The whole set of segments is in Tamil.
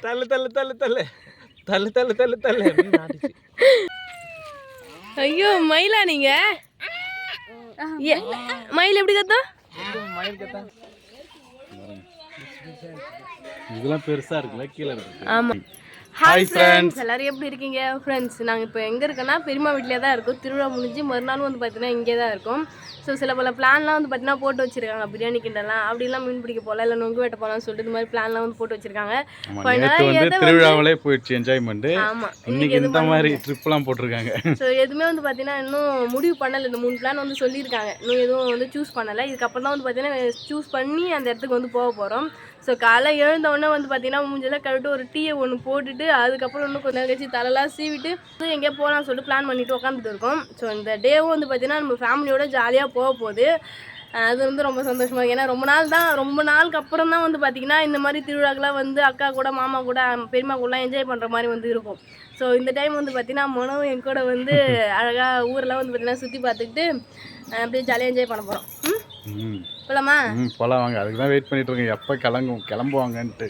தள்ளு தள்ளு தள்ளு தள்ளு தள்ளு தள்ளு தள்ளு தள்ளு. ஐயோ மயிலா நீங்க? மயில் எப்படி கத்தா? மயில் கத்தா இதெல்லாம் பெருசா இருக்குல்ல கீழே இருக்கு. ஆமா. ஹாய் ஃப்ரெண்ட்ஸ், எல்லாரும் எப்படி இருக்கீங்க ஃப்ரெண்ட்ஸ்? நாங்கள் இப்போ எங்கே இருக்கோன்னா பெரியம்மா வீட்டிலே தான் இருக்கோம். திருவிழா முடிஞ்சு மறுநாளும் வந்து பார்த்தீங்கன்னா இங்கே தான் இருக்கும். ஸோ சில பல பிளான்லாம் வந்து பார்த்தீங்கன்னா போட்டு வச்சிருக்காங்க. பிரியாணி கிண்டலாம் அப்படிலாம் மீன் பிடிக்க போகலாம், இல்லை நொங்கு வெட்ட போகலாம்னு சொல்லிட்டு இந்த மாதிரி பிளான்லாம் வந்து போட்டு வச்சிருக்காங்க. திருவிழாவிலே போயிடுச்சு என்ஜாய்மெண்ட். ஆமாம், இன்னைக்கு இந்த மாதிரி ட்ரிப்லாம் போட்டிருக்காங்க. ஸோ எதுவுமே வந்து பார்த்தீங்கன்னா இன்னும் முடிவு பண்ணலை. இந்த 3 பிளான் வந்து சொல்லியிருக்காங்க, இன்னும் எதுவும் வந்து சூஸ் பண்ணலை. இதுக்கப்புறம் தான் வந்து பார்த்தீங்கன்னா சூஸ் பண்ணி அந்த இடத்துக்கு வந்து போக போகிறோம். ஸோ காலை எழுந்தவுடனே வந்து பார்த்தீங்கன்னா மூஞ்செல்லாம் கழுவிட்டு ஒரு டீயை ஒன்று போட்டுட்டு அதுக்கப்புறம் இன்னும் கொஞ்சம் நேரம் கழிச்சு தலைலாம் சீவிட்டு எங்கேயோ போகலான்னு சொல்லிட்டு பிளான் பண்ணிட்டு உட்காந்துட்டு இருக்கோம். ஸோ இந்த டேவும் வந்து பார்த்தீங்கன்னா நம்ம ஃபேமிலியோட ஜாலியாக போக போகுது. அது வந்து ரொம்ப சந்தோஷமாக இருக்குது. ஏன்னா ரொம்ப நாளுக்கு அப்புறம் தான் வந்து பார்த்திங்கன்னா இந்த மாதிரி திருவிழாக்கெலாம் வந்து அக்கா கூட மாமா கூட பெரியம்மா கூடலாம் என்ஜாய் பண்ணுற மாதிரி வந்து இருக்கும். ஸோ இந்த டைம் வந்து பார்த்திங்கன்னா மனம் என் கூட வந்து அழகாக ஊரெலாம் வந்து பார்த்திங்கன்னா சுற்றி பார்த்துக்கிட்டு அப்படியே ஜாலியாக என்ஜாய் பண்ண போகிறோம். போலாமா? போலாம் வாங்க. அதுக்கு தான் வெயிட் பண்ணிட்டு இருக்கேன் எப்போ கிளம்புவாங்கன்ட்டு.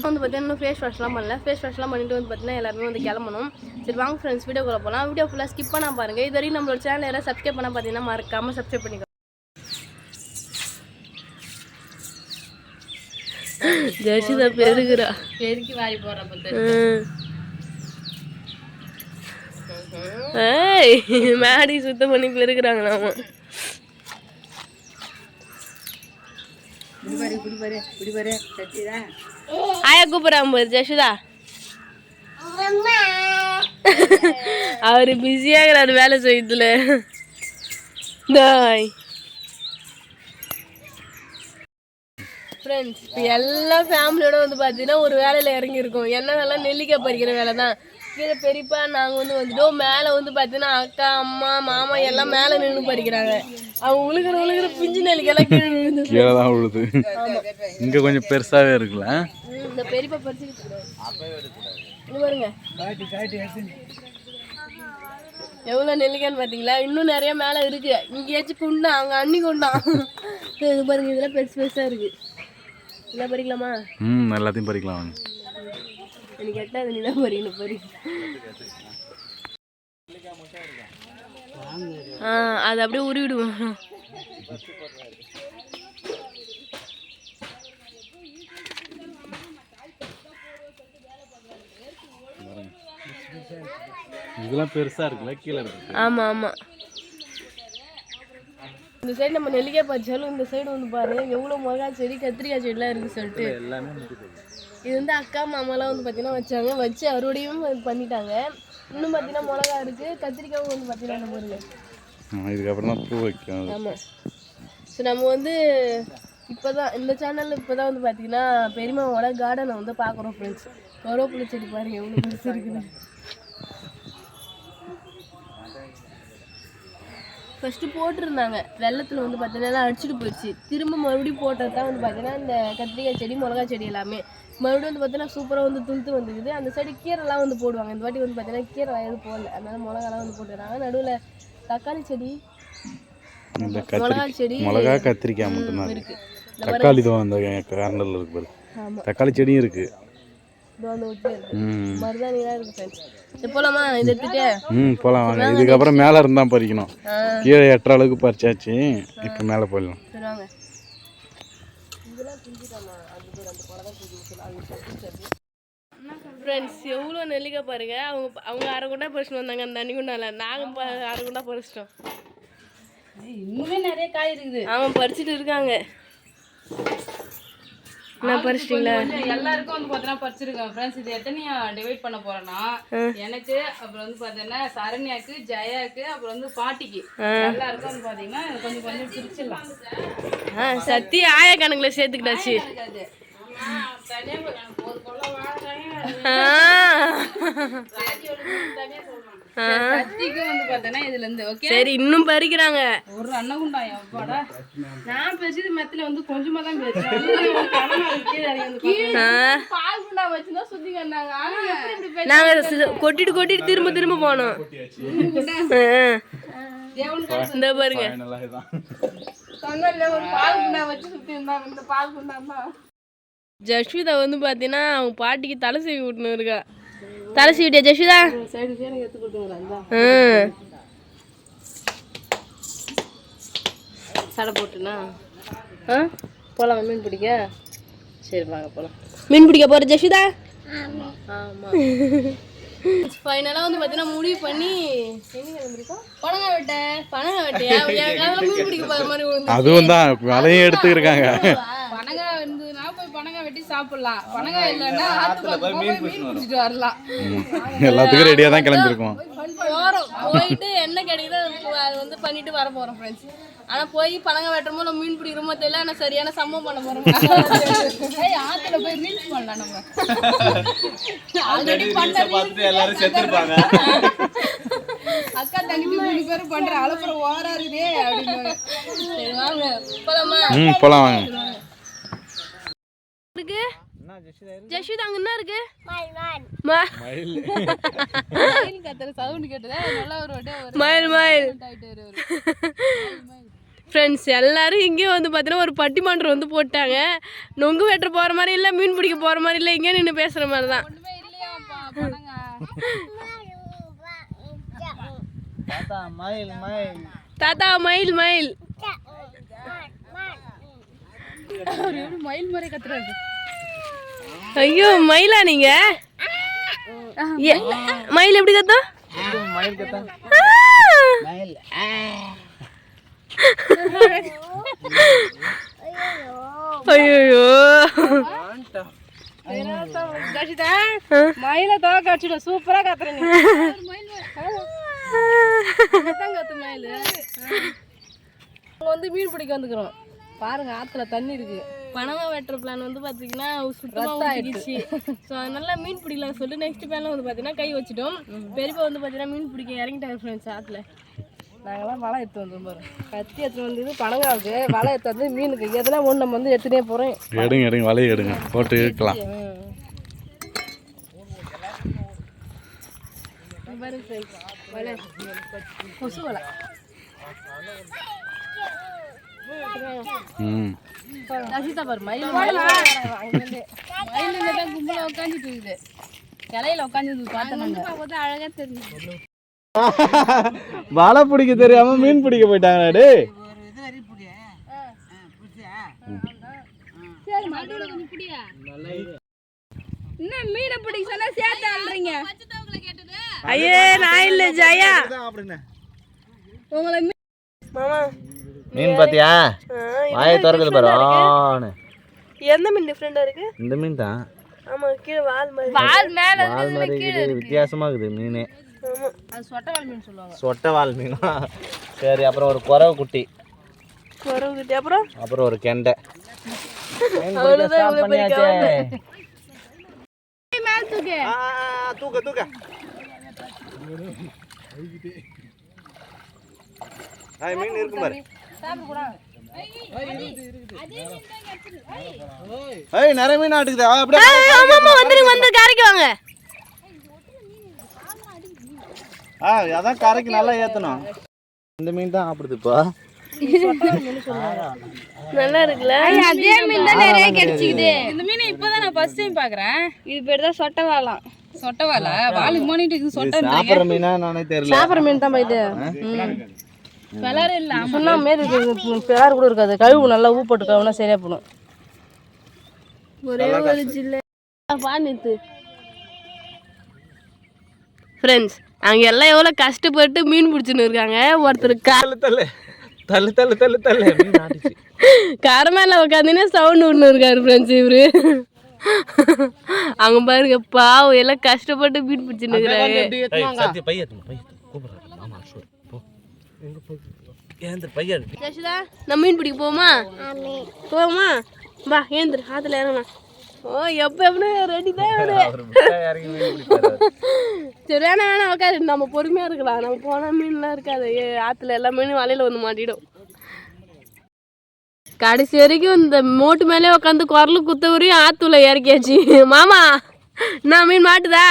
வந்து பார்த்தீங்கன்னா இன்னும் ஃபேஸ் வாஷ்லாம் பண்ணல. ஃபேஸ் வாஷ்லாம் பண்ணிட்டு வந்து பார்த்தீங்கன்னா எல்லாருமே வந்து கிளம்பணும். சரி வாங்க ஃப்ரெண்ட்ஸ், வீடியோக்குள்ள போகலாம். வீடியோ ஃபுல்லாக ஸ்கிப் பண்ணால் பாருங்கள். இது வரைக்கும் நம்மளோட சேனல் யாராவது சப்ஸ்கிரைப் பண்ணால் பார்த்தீங்கன்னா மறக்காமல் சப்ஸ்கிரைப் பண்ணிக்கோ. ஜெர்சிதா பெருகுறா, பெருக்கி வாரி போடுறப்ப மேடி சுத்தம் பண்ணி பெருகுறாங்க. நாம ஆயா கூப்பிடுறாங்க பாரு ஜெர்சிதா. அவரு பிஸியாகிறாரு வேலை செய்யறதுல. ஃப்ரெண்ட்ஸ், இப்போ எல்லா ஃபேமிலியோட வந்து பார்த்தீங்கன்னா ஒரு வேலையில் இறங்கியிருக்கோம். என்ன வேலை? நெல்லிக்காய் பறிக்கிற வேலை தான். கீழே பெரியப்பா நாங்கள் வந்துட்டோம். மேலே வந்து பார்த்தீங்கன்னா அக்கா அம்மா மாமா எல்லாம் மேலே நின்று பறிக்கிறாங்க. அவங்க உழுகிற பிஞ்சு நெல்லிக்காயெல்லாம் கீழே தான் விழுது. இங்கே கொஞ்சம் பெருசாகவே இருக்குல்ல. இந்த பெரியப்பா பறிச்சுக்கிட்டு பாருங்க எவ்வளோ நெல்லிக்காய்ன்னு பார்த்தீங்களா? இன்னும் நிறைய மேலே இருக்குது. இங்கேயாச்சும் குண்டா அங்கே அண்ணி கொண்டான். இது பாருங்க, இதெல்லாம் பெருசாக இருக்குது. இதெல்லாம் பறிக்கலாமா? எல்லாத்தையும் பறிக்கலாம். எனக்கு எட்டாவது நீ தான் பறிக்கணும். அது அப்படியே உருவிடுவோம். இதெல்லாம் பெருசா இருக்குல்ல கீழே இருக்கு. ஆமா ஆமா. இந்த சைடு நம்ம நெல்லிக்காய் பறிச்சாலும் இந்த சைடு வந்து பாருங்க எவ்வளோ மிளகா செடி கத்திரிக்காய் செடிலாம் இருக்குது சொல்லிட்டு. இது வந்து அக்கா மாமாலாம் வந்து பார்த்தீங்கன்னா வச்சாங்க, வச்சு அறுவடையும் பண்ணிட்டாங்க. இன்னும் பார்த்தீங்கன்னா மிளகா இருக்குது, கத்திரிக்காயும் வந்து பார்த்தீங்கன்னா பாருங்க. இதுக்கப்புறம் தான் பூ வைக்கும். ஆமாம். ஸோ நம்ம வந்து இப்போ தான் இந்த சேனலில் இப்போ தான் வந்து பார்த்தீங்கன்னா பெரியம்மாவோட கார்டனை வந்து பார்க்குறோம் ஃப்ரெண்ட்ஸ். கருவேப்பிலை செடி பாருங்க எவ்வளோ பெருசு இருக்குது. ஃபஸ்ட்டு போட்டிருந்தாங்க, வெள்ளத்தில் வந்து பார்த்தீங்கன்னா அடிச்சுட்டு போயிடுச்சு. திரும்ப மறுபடியும் போட்டது தான் வந்து பார்த்தீங்கன்னா இந்த கத்திரிக்காய் செடி மிளகா செடி எல்லாமே மறுபடியும் வந்து பார்த்தீங்கன்னா சூப்பராக வந்து துளுத்து வந்துருக்குது. அந்த சைடு கீரைலாம் வந்து போடுவாங்க. இந்த வாட்டி வந்து பார்த்தீங்கன்னா கீரை எதுவும் போடல, அதனால மிளகாலாம் வந்து போட்டுறாங்க. நடுவில் தக்காளி செடி மிளகா செடி மிளகா கத்திரிக்காய் மட்டும்தான் இருக்குது. தக்காளி தான் அந்த கார்னரில் இருக்கு பாரு. ஆமாம், தக்காளி செடியும் இருக்குது. மருதாணிலாம் இருக்கு ஃப்ரெண்ட்ஸ். போலாமா? இது எடுத்துட்டு போகலாம் வாங்க. இதுக்கப்புறம் மேலே இருந்தால் பறிக்கணும். கீழே எட்டுற அளவுக்கு பறிச்சாச்சு. இப்போ மேலே போயிடலாம். ஃப்ரெண்ட்ஸ், எவ்வளோ நெல்லிக்காய் பாருங்க. அவங்க அரை குண்டா பறிச்சுட்டு வந்தாங்க அந்த தண்ணி குண்டால. நாங்கள் அரை குண்டா பறிச்சிட்டோம். இன்னுமே நிறைய காய் இருக்குது. அவன் பறிச்சுட்டு இருக்காங்க. நான் பறிச்சிட்டீங்களா? எல்லாருக்கும் வந்து பார்த்தீங்கன்னா பறிச்சிருக்கேன் ஃப்ரெண்ட்ஸ். இது எத்தனையா டிவைட் பண்ண போறேன்னா, எனக்கு அப்புறம் வந்து பார்த்தீங்கன்னா சரண்யாக்கு ஜெயாக்கு அப்புறம் வந்து பாட்டிக்கு எல்லாருக்கும் வந்து பார்த்தீங்கன்னா கொஞ்சம் கொஞ்சம் பிரிச்சிடலாம். சத்தி ஆயா கணக்குல சேர்த்துக்கிட்டாச்சு. சரி, இன்னும் பறிக்கிறாங்க. ஒரு அன்னகுண்டாயா நான் பேசியது மெத்துல வந்து கொஞ்சமா தான் நாங்க கொட்டிட்டு திரும்ப திரும்ப போனோம். இந்த பாருங்க ஒரு பால் குண்டா வச்சு சுத்தி இருந்தாங்க. இந்த பால் குண்டா ஜஸ்விதா வந்து பார்த்தீங்கன்னா அவங்க பாட்டிக்கு தலை சீவி விட்டுன்னு இருக்கா. தலை சீவிட்டியா ஜஸ்விதா? சைடு சைடு எடுத்து கொடுத்துங்களா? சடை போட்டுனா போகலாம் மீன் பிடிக்க. சரி வாங்க போகலாம். மீன் பிடிக்க போகிற ஜஸ்விதா? ஆமாம். ஃபைனலாக வந்து பார்த்தீங்கன்னா முடிவு பண்ணி எங்கே கிளம்பிருக்கோம்? பனங்காய் வெட்டையா? மீன் பிடிக்க போகிற மாதிரி அதுவும் தான் வலையும் எடுத்துருக்காங்க. பனங்காய் இருந்ததுன்னா போய் பனங்காய் வெட்டி சாப்பிடலாம். பனங்காய் இல்லைன்னா ஆற்றுல போய் மீன் பிடிச்சிட்டு வரலாம். எல்லாத்துக்கும் ரெடியாக தான் கிளம்பிருக்கோம். போகிறோம், போயிட்டு என்ன கிடைக்குதோ அது வந்து பண்ணிட்டு வர போகிறோம் ஃப்ரெண்ட்ஸ். ஆனால் போய் பனங்காய் வெட்டுறமோ இல்லை மீன் பிடிக்கிறோமோ தெரியல. ஆனால் சரியான சம்பவம் பண்ண போகிறோம். ஆற்றுல போய் ரீல்ஸ் பண்ணலாம். நம்ம ஆல்ரெடி பார்த்துட்டு எல்லாரும் செத்துருப்பாங்க. அக்கா தங்கச்சி 3 பேரும் பண்ற அலப்புறம் ஓரா இருக்குதே அப்படின்னு. சரி வாங்க போலாமா? போகலாம் வாங்க. இருக்கு ஜஸ்விதா அங்க என்ன இருக்கு? மயில் கத்துற சவுண்ட் கேட்டதே நல்லா ஒரு மயில் ஃப்ரெண்ட்ஸ் எல்லாரும் இங்கே வந்து பார்த்தீங்கன்னா ஒரு பட்டிமன்றம் வந்து போட்டாங்க. நொங்கு வெட்டுற போகிற மாதிரி இல்லை, மீன் பிடிக்க போகிற மாதிரி இல்லை, இங்கே நின்று பேசுகிற மாதிரி தான். ஒண்ணுமே இல்லையாப்பா பனங்காய். தாத்தா மயில் மயில் மாதிரி கத்துறாரு. ஐயோ மயிலா நீங்க? மயில் எப்படி கத்தும்? ஐயோ மயில தோக கடிச்சிட சூப்பரா கத்துற நீ. கத்து மயில் வந்து மீன் பிடிக்க வந்துக்கிறோம். பாருங்க ஆத்துல தண்ணி இருக்கு. பனங்காய் வெட்டுற பிளான் வந்து பார்த்தீங்கன்னா சுத்தமாக ஆயிடுச்சு. ஸோ அதனால மீன் பிடிக்கலாம்னு சொல்லிட்டு நெக்ஸ்ட் பிளானில் வந்து பார்த்தீங்கன்னா கை வச்சுட்டோம். பெரியப்பா வந்து பார்த்தீங்கன்னா மீன் பிடிக்க இறங்கிட்டாங்க ஃப்ரெண்ட்ஸ் ஆற்றுல. நாங்களாம் வலை எடுத்து வந்துடும் பாரு. கத்தி எடுத்துட்டு வந்தது பனங்காவுக்கு, வலை எடுத்து வந்து மீனுக்கு. எதனா ஒன்று நம்ம வந்து எடுத்துனே போகிறோம். எடுங்க வலையை எடுங்க, போட்டு இழுக்கலாம். பாருங்க ஃப்ரெண்ட்ஸ் வலை, கொசு வலை. ரசிதா பாரு மயில் கும்பல உட்காந்துட்டு இருக்குது. கிளையில உட்காந்து பார்த்தா அழகா தெரிஞ்சு. வலை பிடிக்க தெரியாம மீன் பிடிக்க போயிட்டாங்க. டேய் என்ன மீனை பிடிக்க சொன்னா சேர்த்து ஆடுறீங்க? ஐயே நான் இல்லை ஜெயா. உங்களை மாமா மீன் பாத்தியா? வாயை திறக்குது பாரு. எந்த மீன் டிஃப்ரெண்டா இருக்கு? இந்த மீன் தான். ஆமா கீழே வால் மாதிரி. வால் மேல வால் மாதிரி இருக்குது, வித்தியாசமா இருக்குது மீன். ஆமா அது சொட்டவால் மீன் சொல்லுவாங்க. சொட்டவால் மீனா? சரி, அப்புறம் ஒரு குறவை குட்டி, அப்புறம் ஒரு கெண்டை. தூக்க மீன் இருக்கும் பாரு. நிறைய மீன் ஆட்டுக்குது. வந்து கரைக்கு வாங்க. அதான் கரைக்கு நல்லா ஏத்தணும். இந்த மீன் தான் சாப்பிடுதுப்பா. நல்லா இருக்குல்ல? அதே மீன் தான் நிறைய கிடைச்சிக்குது. இந்த மீன் இப்பதான் நான் ஃபர்ஸ்ட் டைம் பாக்குறேன். இது பேர் தான் சொட்டவாலாம். சொட்டவாலா? வாலுக்கு மோனிட்டு இது சொட்ட சாப்பிடுற மீனா நானே தெரியல. சாப்பிடுற மீன் தான் போயிட்டு கலர் இல்ல. சொன்னா மேது பேர் கூட இருக்காது. கழுவு நல்லா ஊ போட்டு கழுவுனா சரியா போடும். ஒரே ஒரு ஜில்ல பானித்து ஃப்ரெண்ட்ஸ் அங்கே எல்லாம் எவ்வளோ கஷ்டப்பட்டு மீன் பிடிச்சின்னு இருக்காங்க. ஒருத்தர் கரை மேலே உட்காந்துன்னு சவுண்ட் விட்டுன்னு இருக்காரு ஃப்ரெண்ட்ஸ். இவரு அங்கே பாருங்க பாவம் எல்லாம் கஷ்டப்பட்டு மீன் பிடிச்சின்னு இருக்கிறாங்க. நம்ம மீன் பிடிக்க போமா? வா ஏந்திரு ஆத்துல இறங்கலாம். ஓ எப்போ ரெடி தான். சரி வேணாம் உட்காரு, நம்ம பொறுமையாக இருக்கலாம். நம்ம போனால் மீன்லாம் இருக்காது. ஆற்றுல எல்லா மீனும் வலையில் வந்து மாட்டிடும். கடைசி வரைக்கும் இந்த மோட்டு மேலே உட்காந்து குரல் குத்த வரையும் ஆற்றுல இறக்கியாச்சு. மாமா நான் மீன் மாட்டுதா?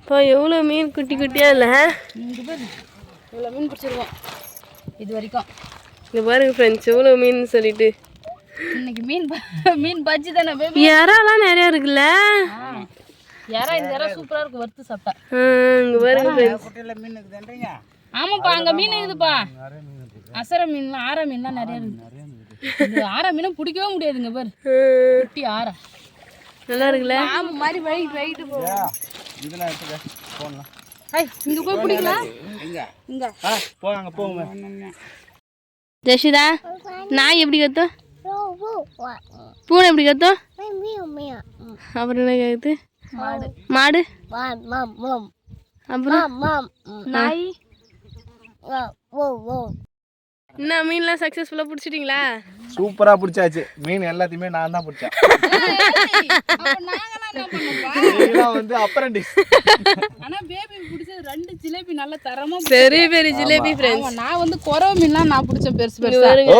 இப்போ எவ்வளோ மீன் குட்டி குட்டியாக இல்லை? இவ்வளோ மீன் பிடிச்சிருக்கோம் இது வரைக்கும். இங்கே பாருங்க ஃப்ரெண்ட்ஸ் எவ்வளோ மீன் சொல்லிட்டு. இன்னைக்கு மீன் பஜ்ஜி தானே பேபி. இறாலாம் நிறையா இருக்குல்ல. இறா இந்த இறா சூப்பராக இருக்கும் வறுத்து சாப்பிட்டா. இங்கே பாருங்க ஃப்ரெண்ட்ஸ். ஆமாப்பா அங்கே மீன் இருக்குதுப்பா. அசர மீன்லாம் ஆரா மீன்லாம் நிறையா இருக்குது. இந்த ஆரா மீனும் பிடிக்கவே முடியாதுங்க பாரு. குட்டி ஆரா நல்லா இருக்குல்ல. மாதிரி வழிட்டு போவோம். இதெல்லாம் எடுத்துக்க போடலாம். இங்கே போய் பிடிக்கலாம். இங்கே போங்க போங்க. ஜஷிதா நாய் எப்படி கத்தும்? பூனை எப்படி கத்தும்? அப்புறம் என்ன கேக்குது? மாடு. அப்புறம் நாய். என்ன மீன்லாம் சக்ஸஸ்ஃபுல்லாக பிடிச்சிட்டிங்களா? சூப்பரா பிடிச்சாச்சு. மீன் எல்லாத்தையுமே நான் தான் பிடிச்சேன். இதெல்லாம் வந்து அப்ரண்டிஸ். ஆனா பேபி பிடிச்சது 2 ஜிலேபி நல்ல தரமா பெரிய பெரிய ஜிலேபி ஃப்ரெண்ட்ஸ். நான் வந்து குறவ மீன்லாம் நான் பிடிச்சேன் பெருசு பெருசா. ஓ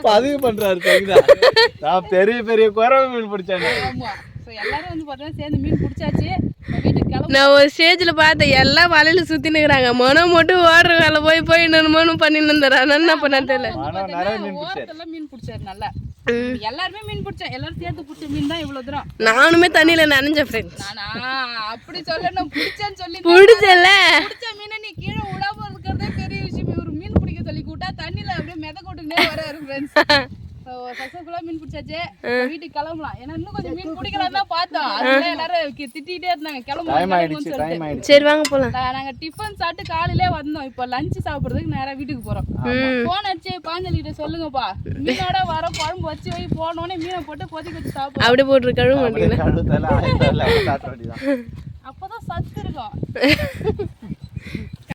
பதிவு பண்றாரு சரிதா. நான் பெரிய பெரிய குறவை மீன் பிடிச்சேன். ஆமா சோ எல்லாரும் வந்து பார்த்தா சேர்ந்து மீன் பிடிச்சாச்சு. வீட்டுக்கு கிளம்பு. நான் ஒரு ஸ்டேஜில் பார்த்தேன் எல்லாம் வலையில சுற்றின்னு இருக்கிறாங்க. மனம் மட்டும் ஓடுற வேலை போய் என்னமோன்னு பண்ணின்னு இருந்தாரு. என்ன பண்ண தெரியல. ஓரத்தெல்லாம் மீன் பிடிச்சாரு நல்லா. எல்லாருமே மீன் பிடிச்சோம். எல்லாரும் சேர்த்து பிடிச்ச மீன் தான் இவ்வளவு தூரம். நானுமே தண்ணியில நனைஞ்சேன் ஃப்ரெண்ட்ஸ். நானா அப்படி சொல்லணும் பிடிச்சேன்னு சொல்லி பிடிச்சல. பிடிச்ச மீனை நீ கீழே விடாம இருக்கிறதே பெரிய விஷயம். ஒரு மீன் பிடிக்க சொல்லி கூட்டா தண்ணியில அப்படியே மித கொட்டுக்கிட்டே வராரு ஃப்ரெண்ட்ஸ். சக்சஸ்ஃபுல்லா மீன் பிடிச்சாச்சு. வீட்டுக்கு கிளம்பலாம். ஏன்னா இன்னும் கொஞ்சம் மீன் பிடிக்கலாம் தான் பார்த்தோம். அதுல எல்லாரும் திட்டிகிட்டே இருந்தாங்க கிளம்பலாம். சரி வாங்க போலாம். நாங்க டிஃபன் சாப்பிட்டு காலையிலே வந்தோம். இப்போ லஞ்ச் சாப்பிடுறதுக்கு நேரா வீட்டுக்கு போறோம். போன் அடிச்சு பாஞ்சலிட்ட சொல்லுங்கப்பா மீனோட வர குழம்பு வச்சு வை. போனோடனே மீனை போட்டு கொதிக்க வச்சு சாப்பிடுவோம். அப்படியே போட்டு கழுவ மாட்டீங்களா? அப்பதான் சத்து இருக்கும்.